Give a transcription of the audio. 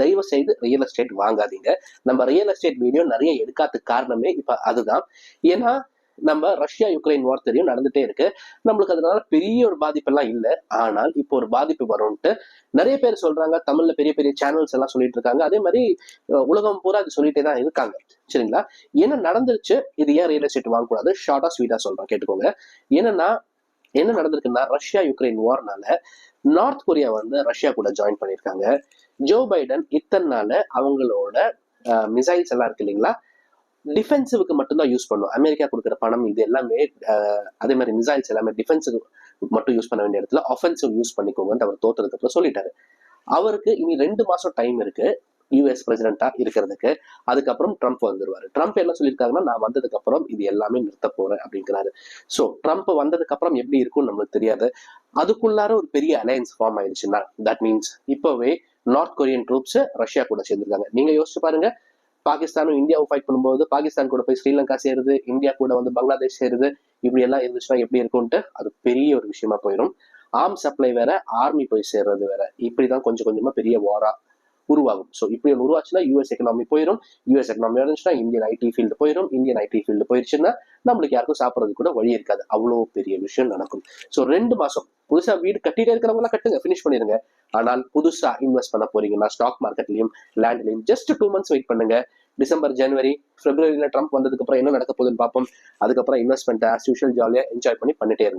தயவு செய்து real estate வாங்காதீங்க. நம்ம ரியல் எஸ்டேட் வீடியோ நிறைய எடுக்காததுக்கு காரணமே இப்ப அதுதான். ஏன்னா நம்ம ரஷ்யா யுக்ரைன் வார் தெரியும், நடந்துட்டே இருக்கு. நம்மளுக்கு அதனால பெரிய ஒரு பாதிப்பு எல்லாம் இல்லை. ஆனால் இப்போ ஒரு பாதிப்பு வரும்ட்டு நிறைய பேர் சொல்றாங்க. தமிழ்ல பெரிய பெரிய சேனல்ஸ் எல்லாம் சொல்லிட்டு இருக்காங்க. அதே மாதிரி உலகம் பூரா அது சொல்லிட்டே தான் இருக்காங்க. சரிங்களா? என்ன நடந்துருச்சு, இது ஏன் ரியல் எஸ்டேட் வாங்கக்கூடாது, ஷார்ட்டா ஸ்வீட்டா சொல்றேன், கேட்டுக்கோங்க. என்ன நடந்திருக்குன்னா, ரஷ்யா யுக்ரைன் வார்னால நார்த் கொரியா வந்து ரஷ்யா கூட ஜாயின் பண்ணிருக்காங்க. ஜோ பைடன் இத்தனை நாள் அவங்களோட மிசைல்ஸ் எல்லாம் இருக்கு இல்லைங்களா, டிஃபென்சிவ்க்கு மட்டும்தான் யூஸ் பண்ணும். அமெரிக்கா கொடுக்குற பணம் இது எல்லாமே அதே மாதிரி மிசைல்ஸ் எல்லாமே டிஃபென்சிவ் மட்டும் யூஸ் பண்ண வேண்டிய இடத்துல ஆஃபென்சிவ் யூஸ் பண்ணிக்கோங்கன்னு அவர் தோற்றதுக்கு அப்புறம் சொல்லிட்டாரு. அவருக்கு இனி 2 மாசம் டைம் இருக்கு யூஎஸ் பிரசிடென்டா இருக்கிறதுக்கு. அதுக்கப்புறம் ட்ரம்ப் வந்துருவாரு. ட்ரம்ப் என்ன சொல்லியிருக்காங்கன்னா, நான் வந்ததுக்கு அப்புறம் இது எல்லாமே நிறுத்த போறேன் அப்படிங்கிறாரு. சோ ட்ரம்ப் வந்ததுக்கு அப்புறம் எப்படி இருக்கும்னு நம்மளுக்கு தெரியாது. அதுக்குள்ளார ஒரு பெரிய அலையன்ஸ் ஃபார்ம் ஆயிடுச்சுன்னா தட் மீன்ஸ் இப்பவே நார்த் கொரியன் ட்ரூப்ஸ் ரஷ்யா கூட சேர்ந்திருக்காங்க. நீங்க யோசிச்சு பாருங்க, பாகிஸ்தானும் இந்தியாவும் ஃபைட் பண்ணும்போது பாகிஸ்தான் கூட போய் ஸ்ரீலங்கா சேருது, இந்தியா கூட வந்து பங்களாதேஷ் சேருது. இப்படி எல்லாம் இருந்துச்சுன்னா எப்படி இருக்கும்ட்டு அது பெரிய ஒரு விஷயமா போயிடும். ஆர்ம் சப்ளை வேற, ஆர்மி போய் சேர்றது வேற. இப்படிதான் கொஞ்சம் கொஞ்சமா பெரிய வாரா உருவாகும். ஸோ இப்படி ஒன்று உருவாச்சுன்னா யூஎஸ் எக்கனாமி போயிடும். யூஎஸ் எக்கனாமி இருந்துச்சுன்னா இந்தியன் ஐடி ஃபீல்டு போயிடும். இந்தியன் ஐடி ஃபீல்டு போயிடுச்சுன்னா நம்மளுக்கு யாருக்கும் சாப்பிட்றது கூட வழி இருக்காது. அவ்வளோ பெரிய விஷயம் நடக்கும். ஸோ 2 மாசம் புதுசா வீடு கட்டிட்டே இருக்கிறவங்க கட்டுங்க, ஃபினிஷ் பண்ணிருங்க. ஆனால் புதுசா இன்வெஸ்ட் பண்ண போறீங்கன்னா ஸ்டாக் மார்க்கெட்லயும் லேண்ட்லயும் ஜஸ்ட் 2 months வெயிட் பண்ணுங்க. டிசம்பர், ஜனவரி, பிப்ரவரியில ட்ரம்ப் வந்ததுக்கு அப்புறம் என்ன நடக்க போகுதுன்னு பார்ப்போம். அதுக்கப்புறம் இன்வெஸ்ட்மெண்ட் ஆஸ் யூஷுவல் ஜாலியா என்ஜாய் பண்ணிட்டே இருங்க.